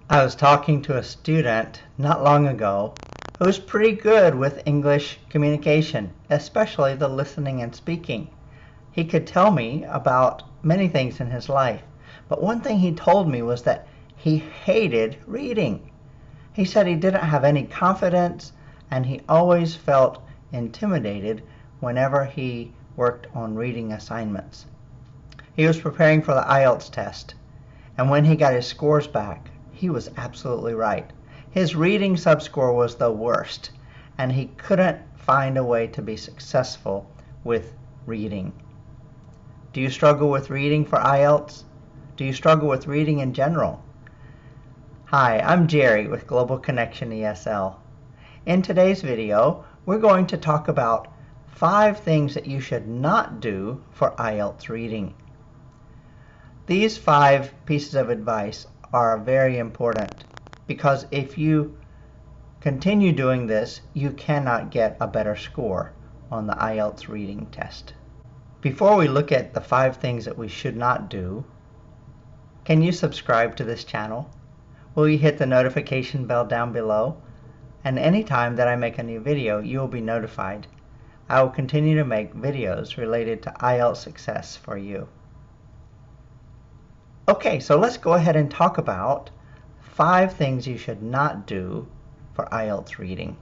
I was talking to a student not long ago who was pretty good with English communication, especially the listening and speaking. He could tell me about many things in his life, but one thing he told me was that he hated reading. He said he didn't have any confidence and he always felt intimidated whenever he worked on reading assignments. He was preparing for the IELTS test, and when he got his scores back, he was absolutely right. His reading subscore was the worst, and he couldn't find a way to be successful with reading. Do you struggle with reading for IELTS? Do you struggle with reading in general? Hi, I'm Jerry with Global Connection ESL. In today's video, we're going to talk about 5 things that you should not do for IELTS reading. These 5 pieces of advice are very important because if you continue doing this, you cannot get a better score on the IELTS reading test. Before we look at the 5 things that we should not do, can you subscribe to this channel? Will you hit the notification bell down below? And anytime that I make a new video, you will be notified. I will continue to make videos related to IELTS success for you. Okay, so let's go ahead and talk about 5 things you should not do for IELTS reading.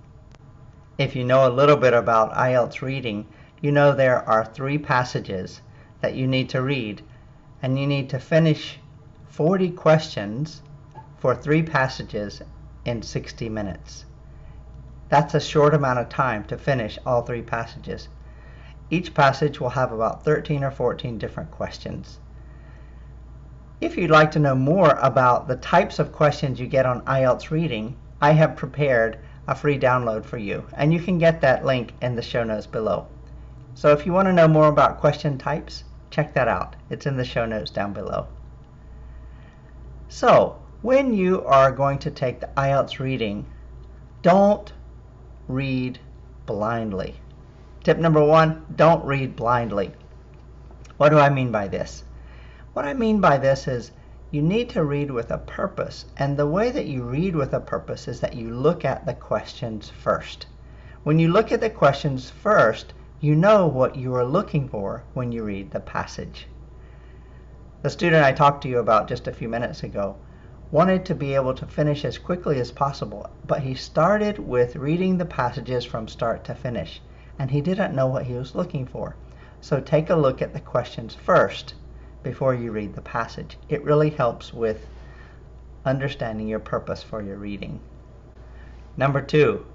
If you know a little bit about IELTS reading, you know there are 3 passages that you need to read, and you need to finish 40 questions for 3 passages in 60 minutes. That's a short amount of time to finish all 3 passages. Each passage will have about 13 or 14 different questions. If you'd like to know more about the types of questions you get on IELTS reading, I have prepared a free download for you, and you can get that link in the show notes below. So if you want to know more about question types, check that out. It's in the show notes down below. So, when you are going to take the IELTS reading, don't read blindly. Tip number 1, don't read blindly. What do I mean by this? What I mean by this is you need to read with a purpose, and the way that you read with a purpose is that you look at the questions first. When you look at the questions first, you know what you are looking for when you read the passage. The student I talked to you about just a few minutes ago wanted to be able to finish as quickly as possible, but he started with reading the passages from start to finish, and he didn't know what he was looking for. So take a look at the questions first before you read the passage. It really helps with understanding your purpose for your reading. Number 2,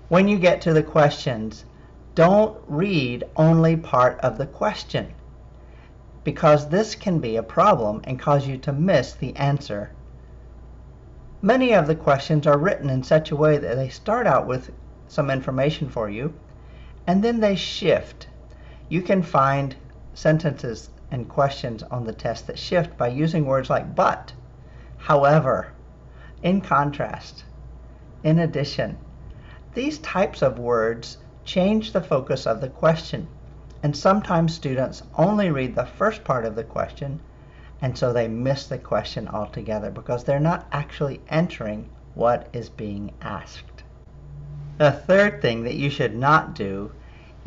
when you get to the questions, don't read only part of the question, because this can be a problem and cause you to miss the answer. Many of the questions are written in such a way that they start out with some information for you, and then they shift. You can find sentences and questions on the test that shift by using words like but, however, in contrast, in addition. These types of words change the focus of the question, and sometimes students only read the first part of the question, and so they miss the question altogether because they're not actually entering what is being asked. The third thing that you should not do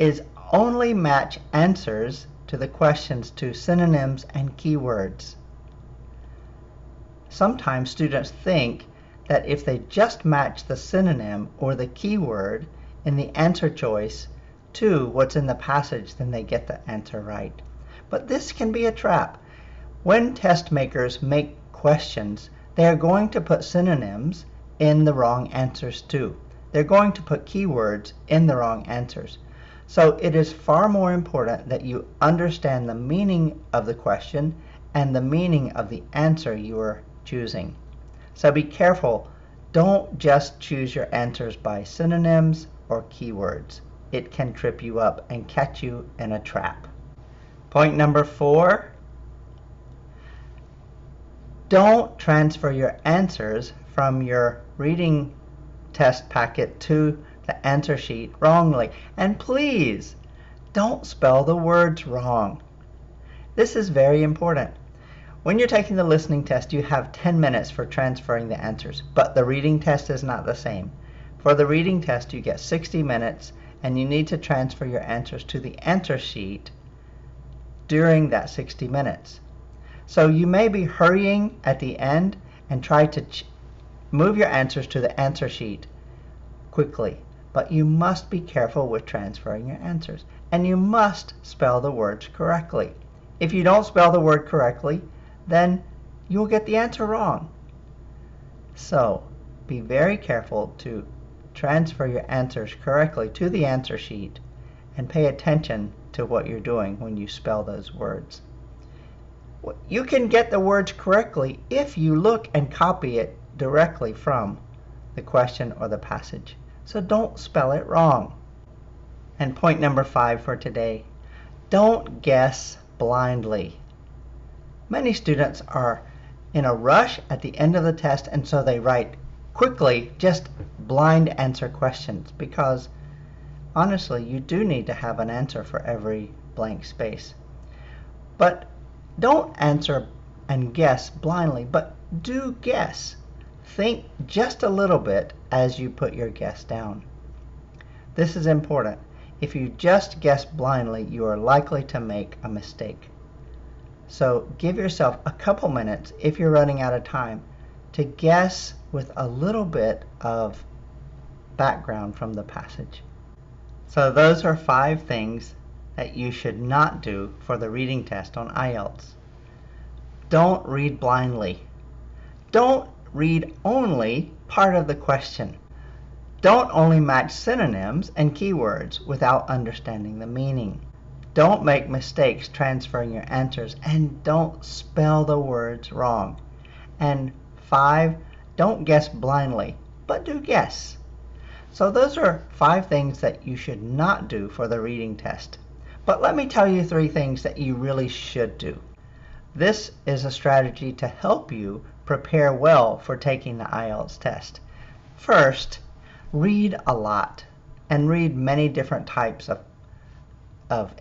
is only match answers to the questions to synonyms and keywords. Sometimes students think that if they just match the synonym or the keyword in the answer choice to what's in the passage, then they get the answer right. But this can be a trap. When test makers make questions, they are going to put synonyms in the wrong answers too. They're going to put keywords in the wrong answers. So it is far more important that you understand the meaning of the question and the meaning of the answer you are choosing. So be careful. Don't just choose your answers by synonyms or keywords. It can trip you up and catch you in a trap. Point number 4, don't transfer your answers from your reading test packet to the answer sheet wrongly. And please, don't spell the words wrong. This is very important. When you're taking the listening test, you have 10 minutes for transferring the answers, but the reading test is not the same. For the reading test, you get 60 minutes, and you need to transfer your answers to the answer sheet during that 60 minutes. So you may be hurrying at the end and try to move your answers to the answer sheet quickly, but you must be careful with transferring your answers, and you must spell the words correctly. If you don't spell the word correctly, then you'll get the answer wrong. So be very careful to transfer your answers correctly to the answer sheet, and pay attention to what you're doing when you spell those words. You can get the words correctly if you look and copy it directly from the question or the passage. So don't spell it wrong. And point number 5 for today, don't guess blindly. Many students are in a rush at the end of the test, and so they write quickly just blind answer questions, because honestly, you do need to have an answer for every blank space. But don't answer and guess blindly, but do guess. Think just a little bit as you put your guess down. This is important. If you just guess blindly, you are likely to make a mistake. So give yourself a couple minutes, if you're running out of time, to guess with a little bit of background from the passage. So those are 5 things that you should not do for the reading test on IELTS. Don't read blindly. Don't read only part of the question. Don't only match synonyms and keywords without understanding the meaning. Don't make mistakes transferring your answers, and don't spell the words wrong. And 5, don't guess blindly, but do guess. So those are 5 things that you should not do for the reading test. But let me tell you 3 things that you really should do. This is a strategy to help you prepare well for taking the IELTS test. First, read a lot, and read many different types of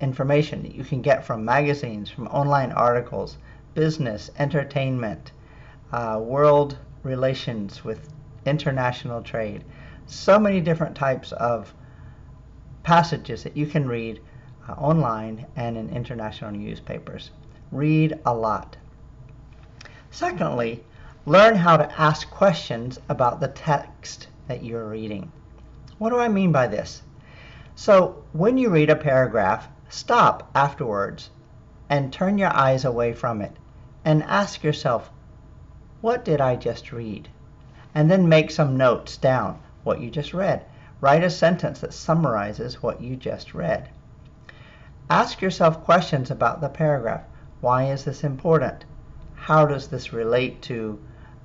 information that you can get from magazines, from online articles, business, entertainment, world relations with international trade. So many different types of passages that you can read online and in international newspapers. Read a lot. Secondly, learn how to ask questions about the text that you're reading. What do I mean by this? So when you read a paragraph, stop afterwards and turn your eyes away from it and ask yourself, what did I just read? And then make some notes down what you just read. Write a sentence that summarizes what you just read. Ask yourself questions about the paragraph. Why is this important? How does this relate to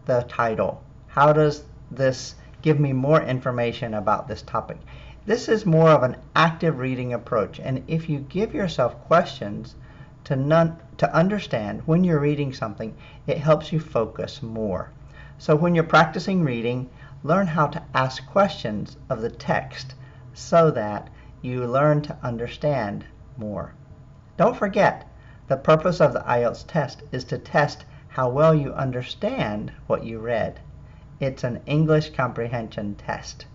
the title? How does this give me more information about this topic? This is more of an active reading approach, and if you give yourself questions to understand when you're reading something, it helps you focus more. So when you're practicing reading, learn how to ask questions of the text so that you learn to understand more. Don't forget, the purpose of the IELTS test is to test how well you understand what you read. It's an English comprehension test.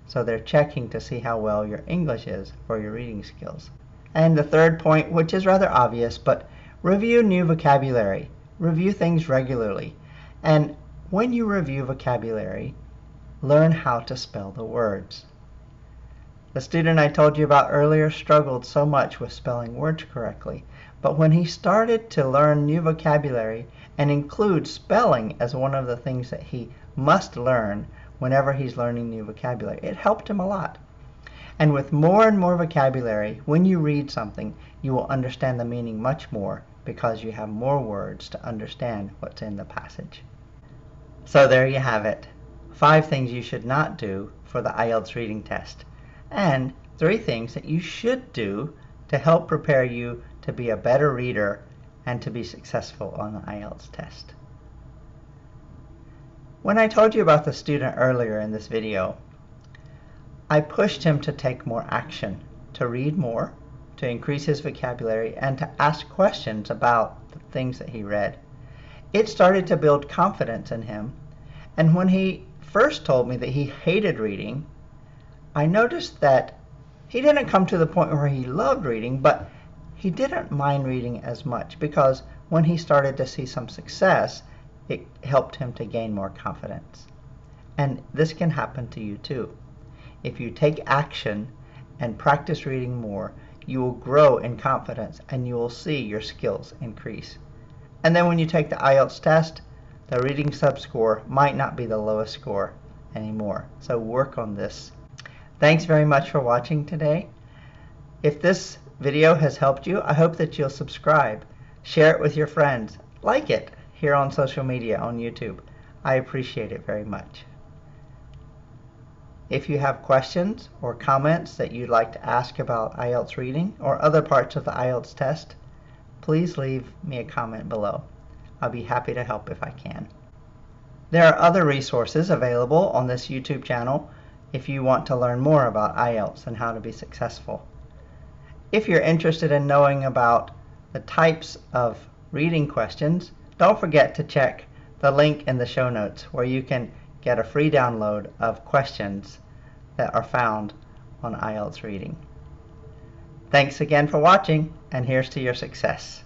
So they're checking to see how well your English is for your reading skills. And the third point, which is rather obvious, but review new vocabulary. Review things regularly. And when you review vocabulary, learn how to spell the words. The student I told you about earlier struggled so much with spelling words correctly, but when he started to learn new vocabulary and include spelling as one of the things that he must learn whenever he's learning new vocabulary, it helped him a lot. And with more and more vocabulary, when you read something, you will understand the meaning much more because you have more words to understand what's in the passage. So there you have it. 5 things you should not do for the IELTS reading test, and 3 things that you should do to help prepare you to be a better reader and to be successful on the IELTS test. When I told you about the student earlier in this video, I pushed him to take more action, to read more, to increase his vocabulary, and to ask questions about the things that he read. it started to build confidence in him. And when he first told me that he hated reading, I noticed that he didn't come to the point where he loved reading, but he didn't mind reading as much, because when he started to see some success, it helped him to gain more confidence. And this can happen to you too. If you take action and practice reading more, you will grow in confidence and you will see your skills increase. And then when you take the IELTS test, the reading sub-score might not be the lowest score anymore. So work on this. Thanks very much for watching today. If this video has helped you, I hope that you'll subscribe, share it with your friends, like it here on social media, on YouTube. I appreciate it very much. If you have questions or comments that you'd like to ask about IELTS reading or other parts of the IELTS test, please leave me a comment below. I'll be happy to help if I can. There are other resources available on this YouTube channel if you want to learn more about IELTS and how to be successful. If you're interested in knowing about the types of reading questions, don't forget to check the link in the show notes where you can get a free download of questions that are found on IELTS reading. Thanks again for watching, and here's to your success.